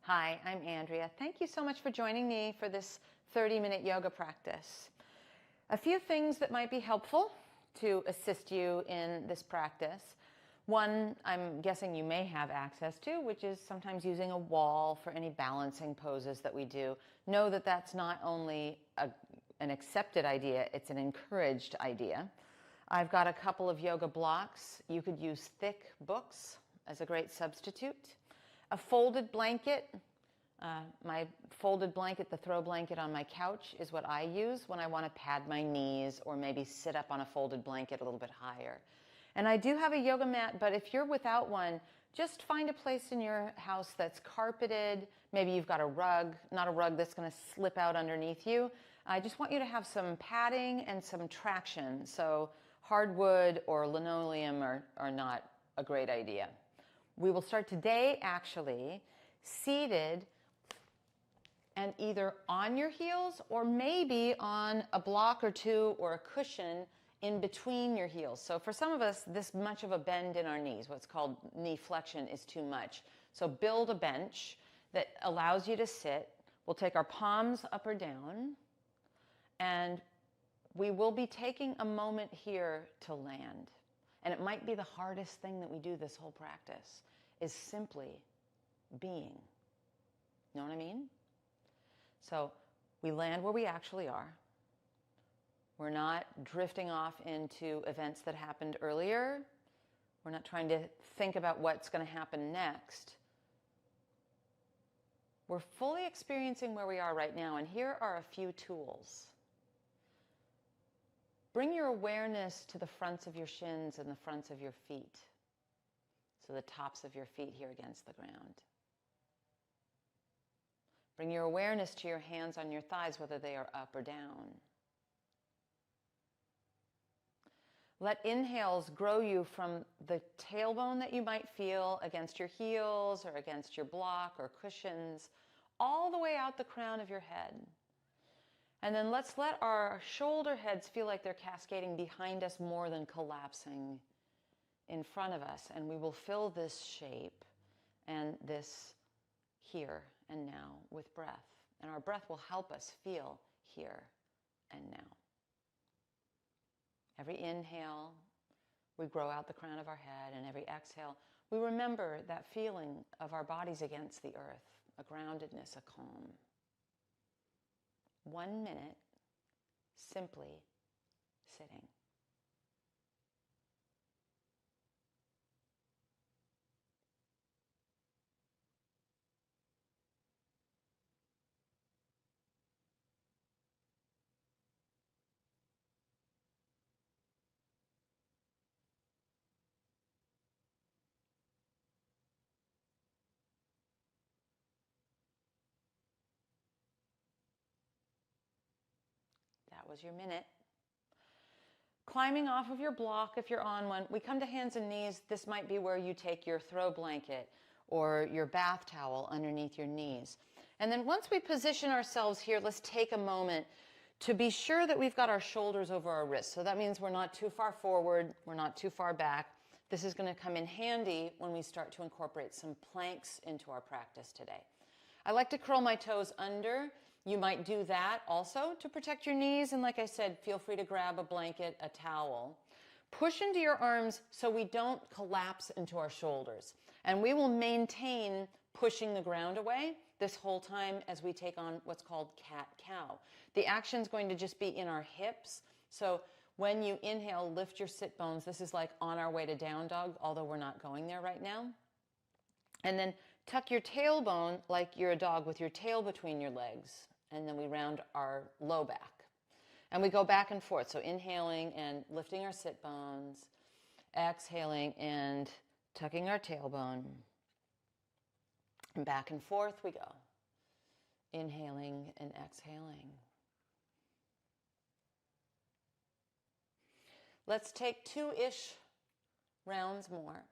Hi, I'm Andrea. Thank you so much for joining me for this 30-minute yoga practice. A few things that might be helpful to assist you in this practice. One, I'm guessing you may have access to, which is sometimes using a wall for any balancing poses that we do. Know that that's not only an accepted idea, it's an encouraged idea. I've got a couple of yoga blocks. You could use thick books as a great substitute. A folded blanket. My folded blanket, the throw blanket on my couch, is what I use when I want to pad my knees or maybe sit up on a folded blanket a little bit higher. And I do have a yoga mat, but if you're without one, just find a place in your house that's carpeted. Maybe you've got a rug, not a rug that's going to slip out underneath you. I just want you to have some padding and some traction. So hardwood or linoleum are not a great idea. We will start today actually seated and either on your heels or maybe on a block or two or a cushion in between your heels. So for some of us, this much of a bend in our knees, what's called knee flexion, is too much. So build a bench that allows you to sit. We'll take our palms up or down, and we will be taking a moment here to land. And it might be the hardest thing that we do this whole practice, is simply being. Know what I mean? So we land where we actually are. We're not drifting off into events that happened earlier. We're not trying to think about what's going to happen next. We're fully experiencing where we are right now, and here are a few tools. Bring your awareness to the fronts of your shins and the fronts of your feet. So the tops of your feet here against the ground. Bring your awareness to your hands on your thighs, whether they are up or down. Let inhales grow you from the tailbone that you might feel against your heels or against your block or cushions, all the way out the crown of your head. And then let's let our shoulder heads feel like they're cascading behind us more than collapsing in front of us. And we will fill this shape and this here and now with breath. And our breath will help us feel here and now. Every inhale, we grow out the crown of our head, and every exhale, we remember that feeling of our bodies against the earth, a groundedness, a calm. 1 minute, simply sitting. That was your minute. Climbing off of your block, if you're on one, we come to hands and knees. This might be where you take your throw blanket or your bath towel underneath your knees. And then once we position ourselves here, let's take a moment to be sure that we've got our shoulders over our wrists. So that means we're not too far forward, we're not too far back. This is going to come in handy when we start to incorporate some planks into our practice today. I like to curl my toes under. You might do that also to protect your knees. And like I said, feel free to grab a blanket, a towel. Push into your arms so we don't collapse into our shoulders. And we will maintain pushing the ground away this whole time as we take on what's called cat-cow. The action's going to just be in our hips. So when you inhale, lift your sit bones. This is like on our way to down dog, although we're not going there right now. And then tuck your tailbone like you're a dog with your tail between your legs. And then we round our low back. And we go back and forth. So inhaling and lifting our sit bones. Exhaling and tucking our tailbone. And back and forth we go. Inhaling and exhaling. Let's take 2-ish rounds more.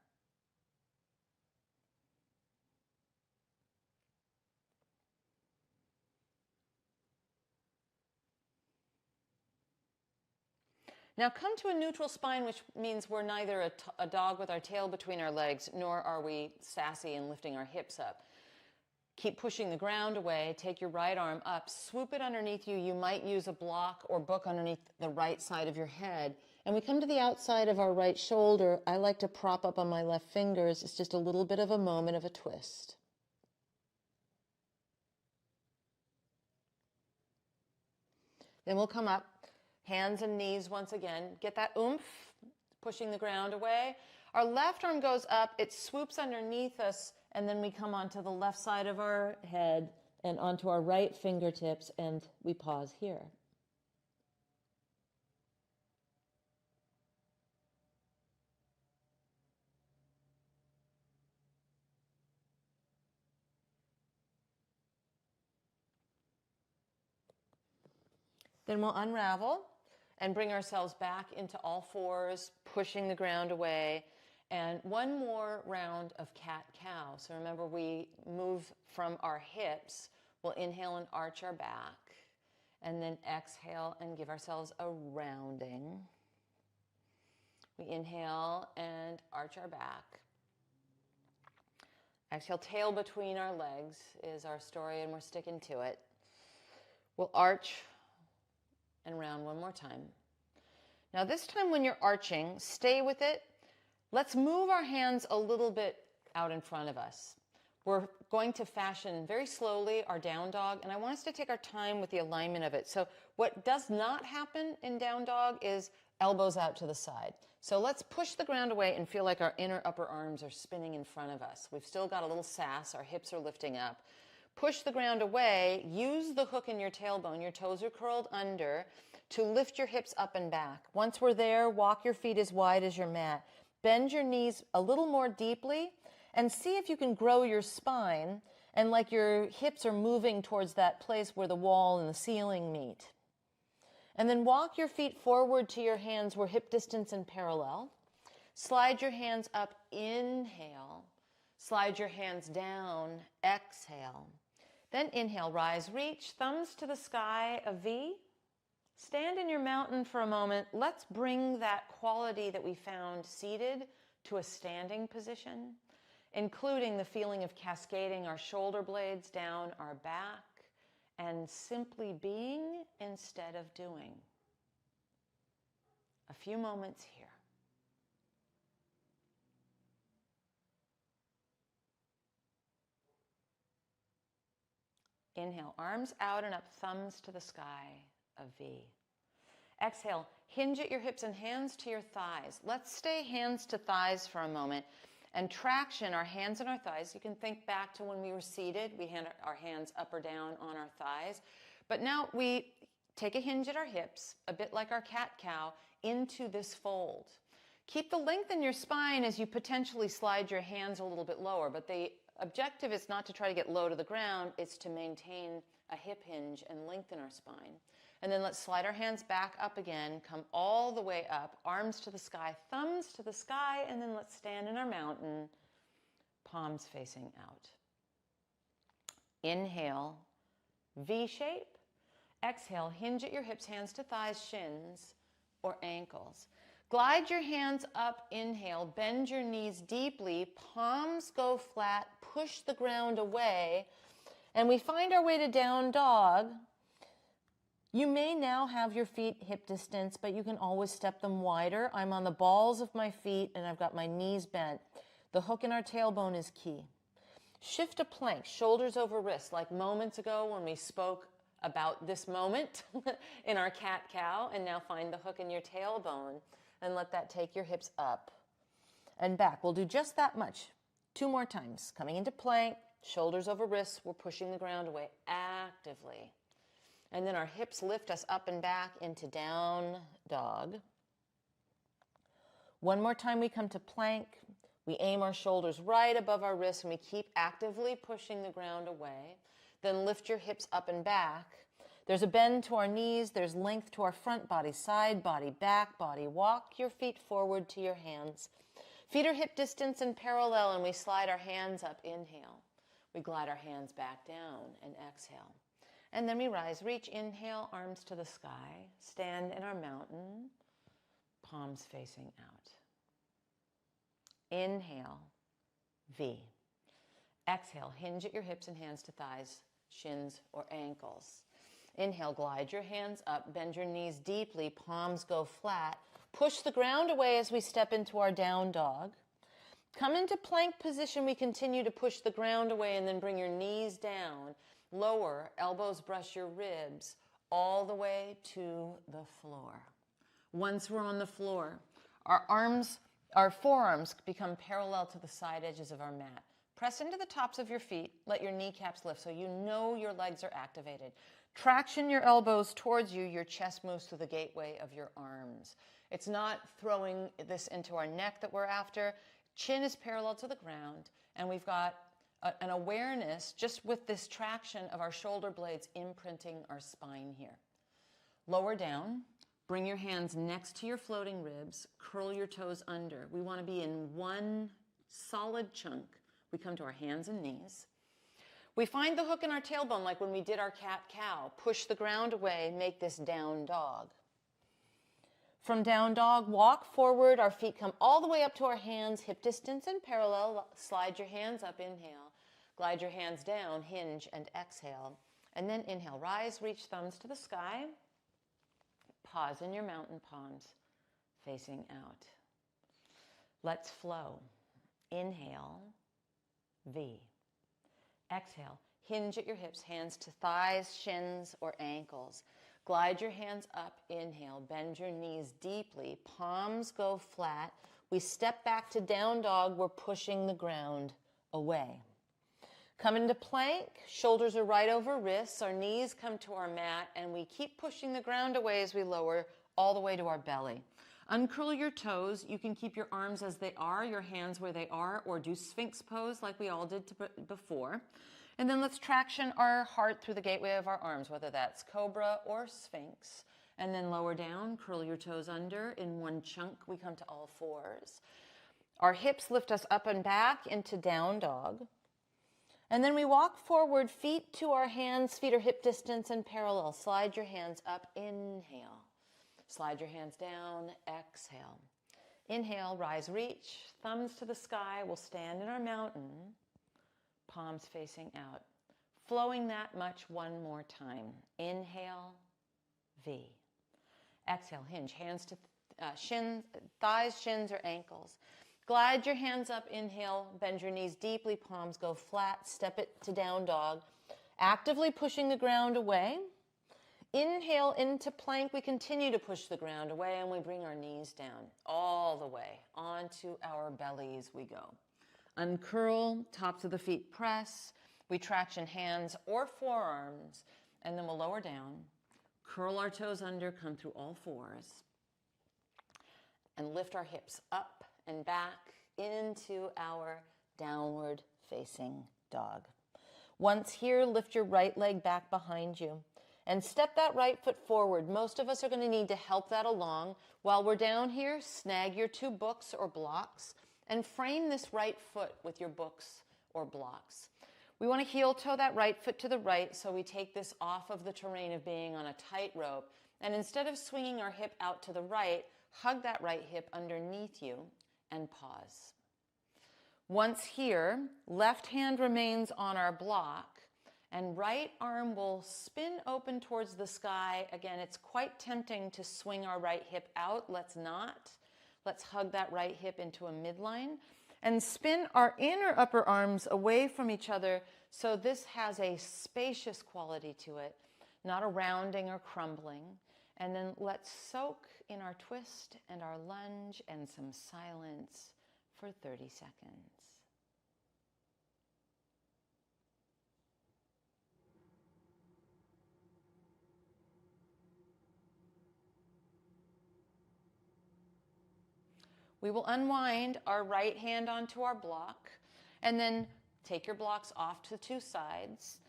Now come to a neutral spine, which means we're neither a dog with our tail between our legs, nor are we sassy and lifting our hips up. Keep pushing the ground away. Take your right arm up. Swoop it underneath you. You might use a block or book underneath the right side of your head. And we come to the outside of our right shoulder. I like to prop up on my left fingers. It's just a little bit of a moment of a twist. Then we'll come up, hands and knees once again. Get that oomph, pushing the ground away. Our left arm goes up, it swoops underneath us, and then we come onto the left side of our head and onto our right fingertips, and we pause here. Then we'll unravel and bring ourselves back into all fours, pushing the ground away. And one more round of cat-cow. So remember, we move from our hips. We'll inhale and arch our back. And then exhale and give ourselves a rounding. We inhale and arch our back. Exhale, tail between our legs is our story, and we're sticking to it. We'll arch and round one more time. Now this time when you're arching, stay with it. Let's move our hands a little bit out in front of us. We're going to fashion very slowly our down dog, and I want us to take our time with the alignment of it. So what does not happen in down dog is elbows out to the side. So let's push the ground away and feel like our inner upper arms are spinning in front of us. We've still got a little sass, our hips are lifting up. Push the ground away, use the hook in your tailbone, your toes are curled under, to lift your hips up and back. Once we're there, walk your feet as wide as your mat. Bend your knees a little more deeply and see if you can grow your spine and like your hips are moving towards that place where the wall and the ceiling meet. And then walk your feet forward to your hands where hip distance and parallel. Slide your hands up, inhale. Slide your hands down, exhale. Then inhale, rise, reach, thumbs to the sky, a V. Stand in your mountain for a moment. Let's bring that quality that we found seated to a standing position, including the feeling of cascading our shoulder blades down our back and simply being instead of doing. A few moments here. Inhale, arms out and up, thumbs to the sky, a V. Exhale, hinge at your hips and hands to your thighs. Let's stay hands to thighs for a moment and traction our hands and our thighs. You can think back to when we were seated. We had our hands up or down on our thighs. But now we take a hinge at our hips, a bit like our cat-cow, into this fold. Keep the length in your spine as you potentially slide your hands a little bit lower, but the objective is not to try to get low to the ground, it's to maintain a hip hinge and lengthen our spine. And then let's slide our hands back up again, come all the way up, arms to the sky, thumbs to the sky, and then let's stand in our mountain, palms facing out. Inhale, V shape. Exhale, hinge at your hips, hands to thighs, shins, or ankles. Glide your hands up, inhale, bend your knees deeply, palms go flat, push the ground away, and we find our way to down dog. You may now have your feet hip distance, but you can always step them wider. I'm on the balls of my feet and I've got my knees bent. The hook in our tailbone is key. Shift to plank, shoulders over wrists, like moments ago when we spoke about this moment in our cat-cow, and now find the hook in your tailbone and let that take your hips up and back. We'll do just that much. 2 more times. Coming into plank, shoulders over wrists, we're pushing the ground away actively. And then our hips lift us up and back into down dog. 1 more time we come to plank. We aim our shoulders right above our wrists and we keep actively pushing the ground away. Then lift your hips up and back. There's a bend to our knees. There's length to our front body, side body, back body. Walk your feet forward to your hands. Feet are hip distance and parallel, and we slide our hands up. Inhale. We glide our hands back down and exhale. And then we rise, reach, inhale, arms to the sky. Stand in our mountain, palms facing out. Inhale, V. Exhale, hinge at your hips and hands to thighs, shins, or ankles. Inhale, glide your hands up, bend your knees deeply, palms go flat. Push the ground away as we step into our down dog. Come into plank position. We continue to push the ground away and then bring your knees down. Lower, elbows brush your ribs all the way to the floor. Once we're on the floor, our forearms become parallel to the side edges of our mat. Press into the tops of your feet. Let your kneecaps lift so you know your legs are activated. Traction your elbows towards you. Your chest moves through the gateway of your arms. It's not throwing this into our neck that we're after. Chin is parallel to the ground, and we've got an awareness just with this traction of our shoulder blades imprinting our spine here. Lower down. Bring your hands next to your floating ribs. Curl your toes under. We want to be in one solid chunk. We come to our hands and knees. We find the hook in our tailbone like when we did our cat-cow. Push the ground away, make this down dog. From down dog, walk forward. Our feet come all the way up to our hands, hip distance and parallel. Slide your hands up, inhale. Glide your hands down, hinge and exhale. And then inhale, rise, reach thumbs to the sky. Pause in your mountain palms, facing out. Let's flow. Inhale, V. Exhale, hinge at your hips, hands to thighs, shins, or ankles. Glide your hands up, inhale, bend your knees deeply, palms go flat. We step back to down dog, we're pushing the ground away. Come into plank, shoulders are right over wrists, our knees come to our mat, and we keep pushing the ground away as we lower all the way to our belly. Uncurl your toes. You can keep your arms as they are, your hands where they are, or do Sphinx pose like we all did before. And then let's traction our heart through the gateway of our arms, whether that's Cobra or Sphinx. And then lower down, curl your toes under. In one chunk, we come to all fours. Our hips lift us up and back into down dog. And then we walk forward, feet to our hands, feet are hip distance and parallel. Slide your hands up, inhale. Slide your hands down, exhale. Inhale, rise, reach, thumbs to the sky. We'll stand in our mountain, palms facing out. Flowing that much one more time. Inhale, V. Exhale, hinge, hands to thighs, shins, or ankles. Glide your hands up, inhale, bend your knees deeply, palms go flat, step it to down dog. Actively pushing the ground away. Inhale into plank, we continue to push the ground away and we bring our knees down all the way onto our bellies we go. Uncurl, tops of the feet press, we traction hands or forearms, and then we'll lower down, curl our toes under, come through all fours, and lift our hips up and back into our downward facing dog. Once here, lift your right leg back behind you and step that right foot forward. Most of us are going to need to help that along. While we're down here, snag your two books or blocks and frame this right foot with your books or blocks. We want to heel toe that right foot to the right, so we take this off of the terrain of being on a tightrope, and instead of swinging our hip out to the right, hug that right hip underneath you and pause. Once here, left hand remains on our block, and right arm will spin open towards the sky. Again, it's quite tempting to swing our right hip out. Let's not. Let's hug that right hip into a midline and spin our inner upper arms away from each other so this has a spacious quality to it, not a rounding or crumbling. And then let's soak in our twist and our lunge and some silence for 30 seconds. We will unwind our right hand onto our block and then take your blocks off to the two sides.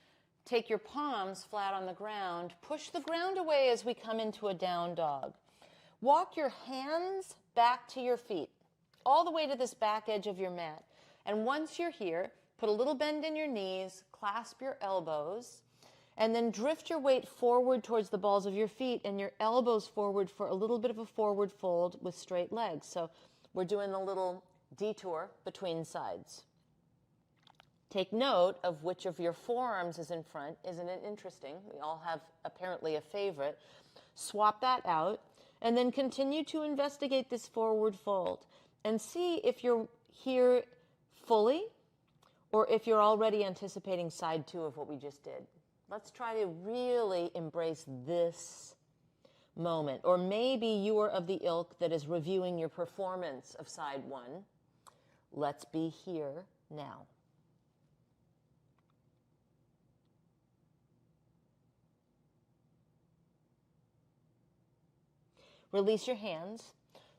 Take your palms flat on the ground. Push the ground away as we come into a down dog. Walk your hands back to your feet, all the way to this back edge of your mat. And once you're here, put a little bend in your knees, clasp your elbows, and then drift your weight forward towards the balls of your feet and your elbows forward for a little bit of a forward fold with straight legs. So we're doing a little detour between sides. Take note of which of your forearms is in front. Isn't it interesting? We all have apparently a favorite. Swap that out, and then continue to investigate this forward fold and see if you're here fully or if you're already anticipating side 2 of what we just did. Let's try to really embrace this moment. Or maybe you are of the ilk that is reviewing your performance of side 1. Let's be here now. Release your hands.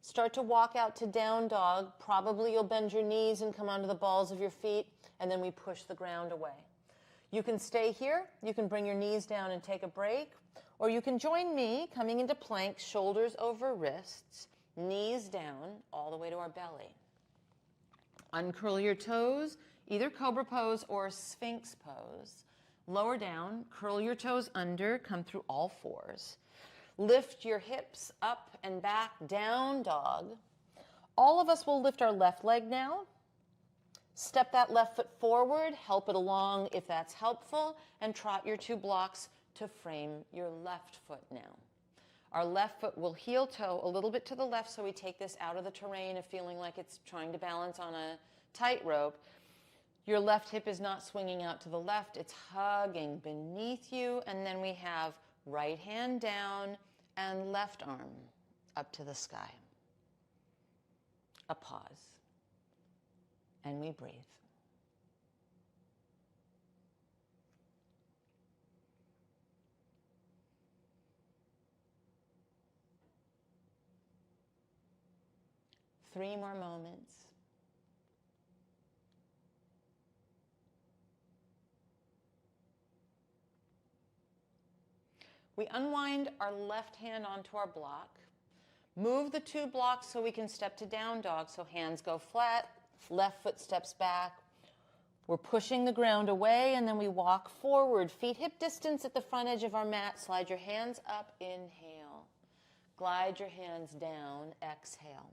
Start to walk out to down dog. Probably you'll bend your knees and come onto the balls of your feet, and then we push the ground away. You can stay here. You can bring your knees down and take a break, or you can join me coming into plank, shoulders over wrists, knees down all the way to our belly. Uncurl your toes, either cobra pose or sphinx pose. Lower down, curl your toes under, come through all fours. Lift your hips up and back, down dog. All of us will lift our left leg now. Step that left foot forward, help it along if that's helpful, and trot your 2 blocks to frame your left foot now. Our left foot will heel toe a little bit to the left, so we take this out of the terrain of feeling like it's trying to balance on a tightrope. Your left hip is not swinging out to the left, it's hugging beneath you, and then we have right hand down and left arm up to the sky. A pause. And we breathe. Three more moments. We unwind our left hand onto our block. Move the 2 blocks so we can step to down dog, so hands go flat, left foot steps back. We're pushing the ground away, and then we walk forward. Feet hip distance at the front edge of our mat. Slide your hands up, inhale. Glide your hands down, exhale.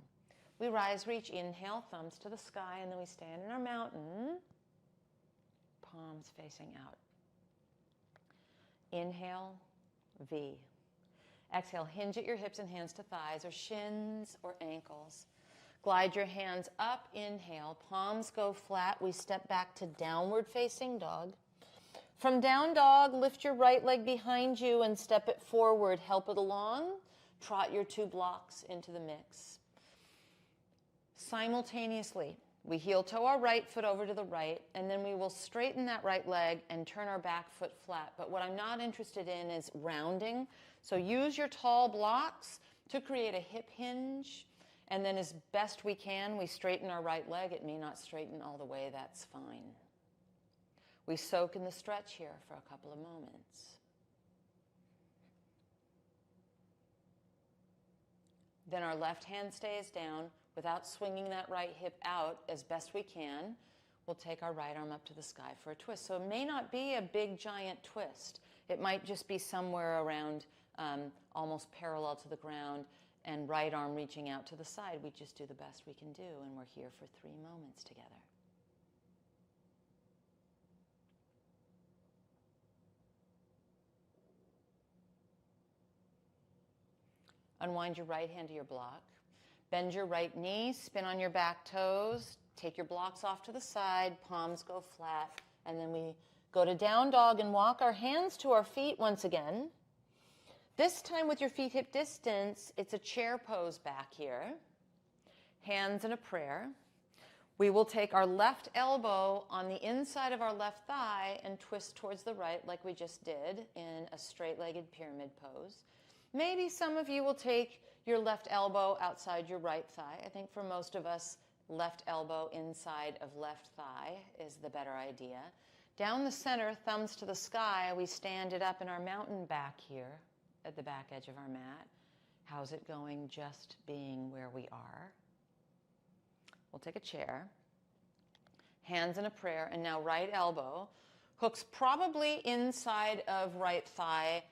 We rise, reach, inhale, thumbs to the sky, and then we stand in our mountain, palms facing out. Inhale, V. Exhale, hinge at your hips and hands to thighs or shins or ankles. Glide your hands up, inhale, palms go flat. We step back to downward facing dog. From down dog, lift your right leg behind you and step it forward. Help it along. Trot your 2 blocks into the mix. Simultaneously, we heel toe our right foot over to the right, and then we will straighten that right leg and turn our back foot flat. But what I'm not interested in is rounding. So use your tall blocks to create a hip hinge, and then as best we can, we straighten our right leg. It may not straighten all the way, that's fine. We soak in the stretch here for a couple of moments. Then our left hand stays down. Without swinging that right hip out as best we can, we'll take our right arm up to the sky for a twist. So it may not be a big, giant twist. It might just be somewhere around almost parallel to the ground, and right arm reaching out to the side. We just do the best we can do, and we're here for 3 moments together. Unwind your right hand to your block. Bend your right knee, spin on your back toes, take your blocks off to the side, palms go flat, and then we go to down dog and walk our hands to our feet once again. This time with your feet hip distance, it's a chair pose back here. Hands in a prayer. We will take our left elbow on the inside of our left thigh and twist towards the right like we just did in a straight-legged pyramid pose. Maybe some of you will take your left elbow outside your right thigh. I think for most of us, left elbow inside of left thigh is the better idea. Down the center, thumbs to the sky, we stand it up in our mountain back here at the back edge of our mat. How's it going just being where we are? We'll take a chair. Hands in a prayer, and now right elbow. Hooks probably inside of right thigh,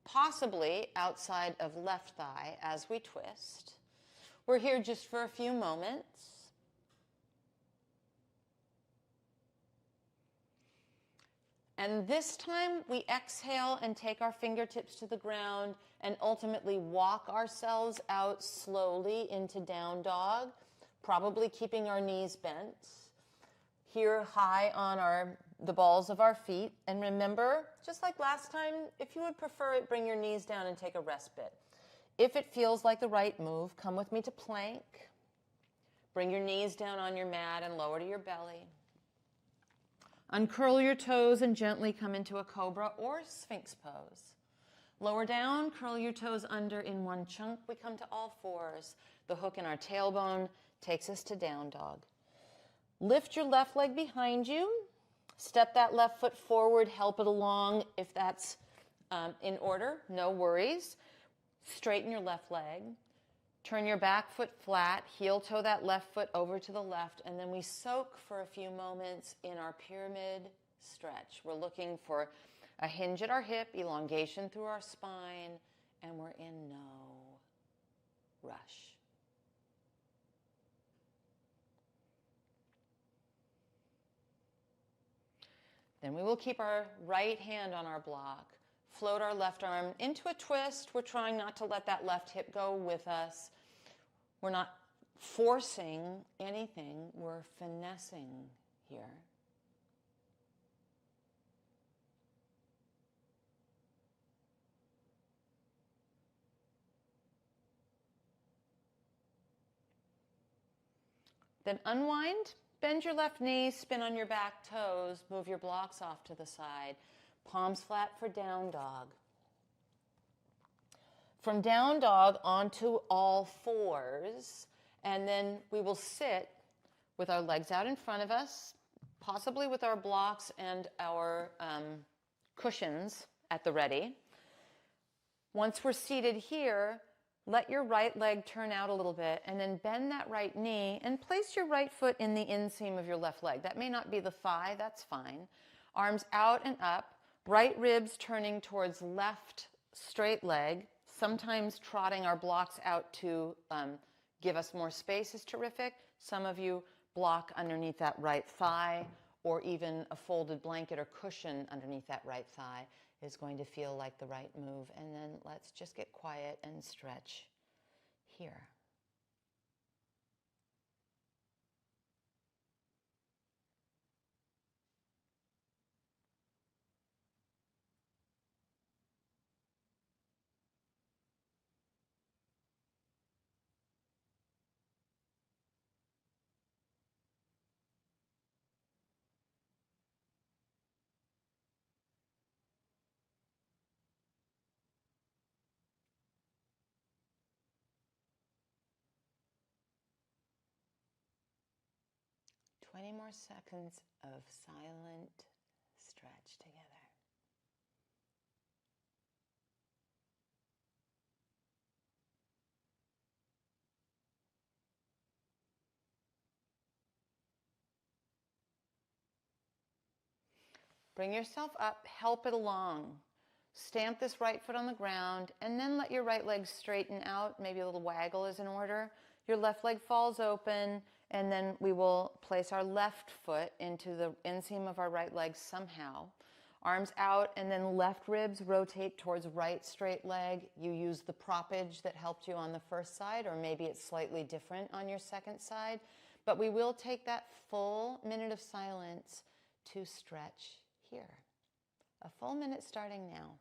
possibly outside of left thigh as we twist. We're here just for a few moments. And this time we exhale and take our fingertips to the ground and ultimately walk ourselves out slowly into down dog, probably keeping our knees bent. Here high on the balls of our feet. And remember, just like last time, if you would prefer it, bring your knees down and take a respite. If it feels like the right move, come with me to plank. Bring your knees down on your mat and lower to your belly. Uncurl your toes and gently come into a cobra or sphinx pose. Lower down, curl your toes under in one chunk. We come to all fours. The hook in our tailbone takes us to down dog. Lift your left leg behind you. Step that left foot forward, help it along if that's in order, no worries. Straighten your left leg. Turn your back foot flat, heel toe that left foot over to the left, and then we soak for a few moments in our pyramid stretch. We're looking for a hinge at our hip, elongation through our spine, and we're in no rush. Then we will keep our right hand on our block. Float our left arm into a twist. We're trying not to let that left hip go with us. We're not forcing anything. We're finessing here. Then unwind. Bend your left knee, spin on your back toes, move your blocks off to the side. Palms flat for down dog. From down dog onto all fours, and then we will sit with our legs out in front of us, possibly with our blocks and our cushions at the ready. Once we're seated here, let your right leg turn out a little bit and then bend that right knee and place your right foot in the inseam of your left leg. That may not be the thigh, that's fine. Arms out and up, right ribs turning towards left straight leg. Sometimes trotting our blocks out to give us more space is terrific. Some of you block underneath that right thigh, or even a folded blanket or cushion underneath that right thigh is going to feel like the right move. And then let's just get quiet and stretch here. Twenty more seconds of silent stretch together. Bring yourself up, help it along. Stamp this right foot on the ground, and then let your right leg straighten out. Maybe a little waggle is in order. Your left leg falls open, and then we will place our left foot into the inseam of our right leg somehow. Arms out, and then left ribs rotate towards right straight leg. You use the proppage that helped you on the first side, or maybe it's slightly different on your second side. But we will take that full minute of silence to stretch here. A full minute starting now.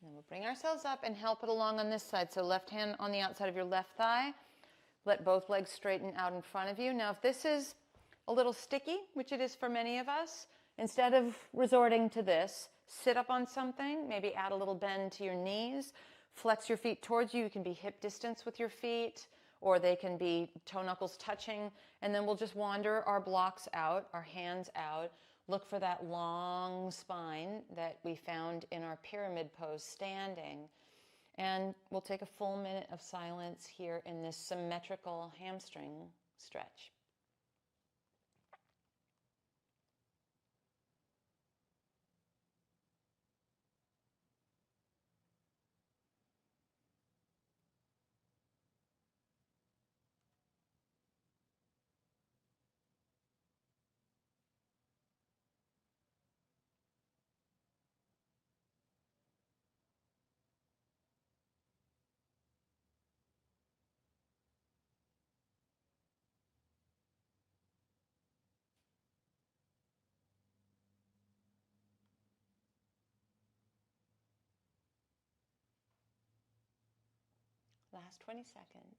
Then we'll bring ourselves up and help it along on this side. So left hand on the outside of your left thigh. Let both legs straighten out in front of you. Now, if this is a little sticky, which it is for many of us, Instead of resorting to this, sit up on something, maybe add a little bend to your knees, flex your feet towards you. You can be hip distance with your feet, or they can be toe knuckles touching, and then we'll just wander our blocks out, our hands out, look for that long spine that we found in our pyramid pose standing. And we'll take a full minute of silence here in this symmetrical hamstring stretch. Last 20 seconds.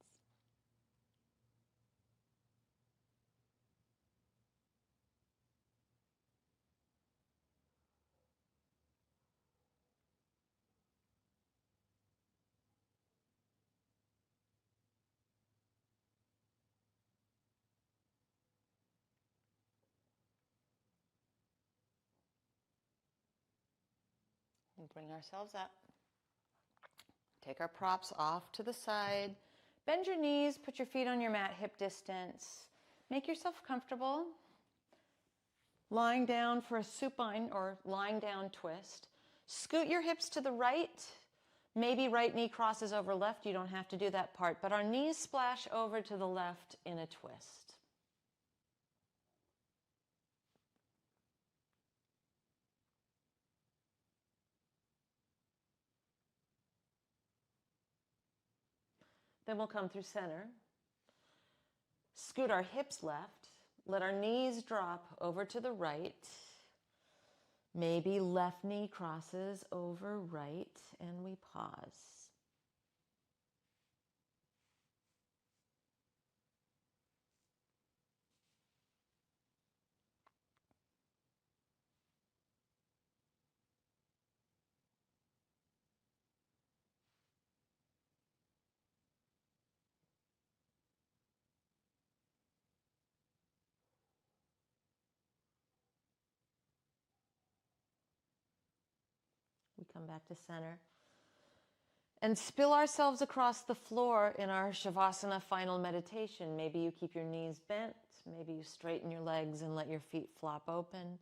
We'll bring ourselves up. Take our props off to the side. Bend your knees, put your feet on your mat hip distance. Make yourself comfortable. Lying down for a supine or lying down twist. Scoot your hips to the right. Maybe right knee crosses over left. You don't have to do that part, but our knees splash over to the left in a twist. Then we'll come through center. Scoot our hips left. Let our knees drop over to the right. Maybe left knee crosses over right, and we pause. We come back to center and spill ourselves across the floor in our Shavasana final meditation. Maybe you keep your knees bent. Maybe you straighten your legs and let your feet flop open.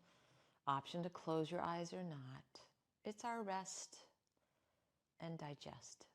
Option to close your eyes or not. It's our rest and digest.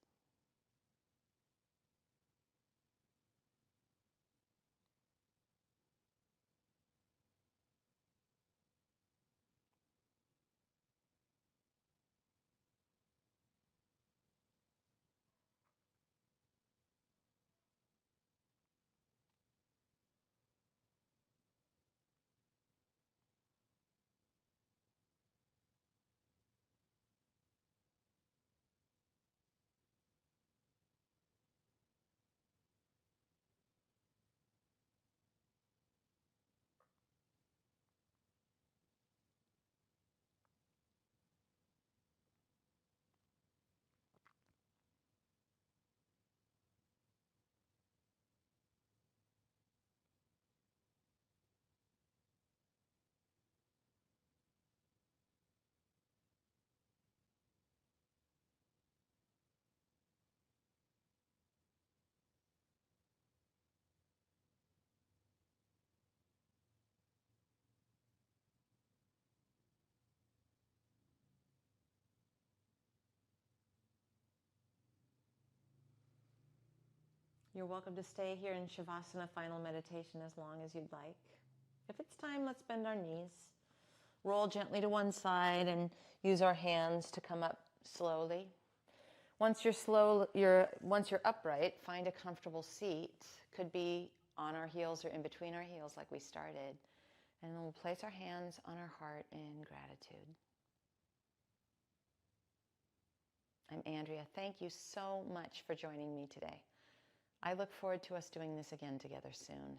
You're welcome to stay here in Shavasana final meditation as long as you'd like. If it's time, let's bend our knees. Roll gently to one side and use our hands to come up slowly. Once you're upright, find a comfortable seat. Could be on our heels or in between our heels like we started. And then we'll place our hands on our heart in gratitude. I'm Andrea. Thank you so much for joining me today. I look forward to us doing this again together soon.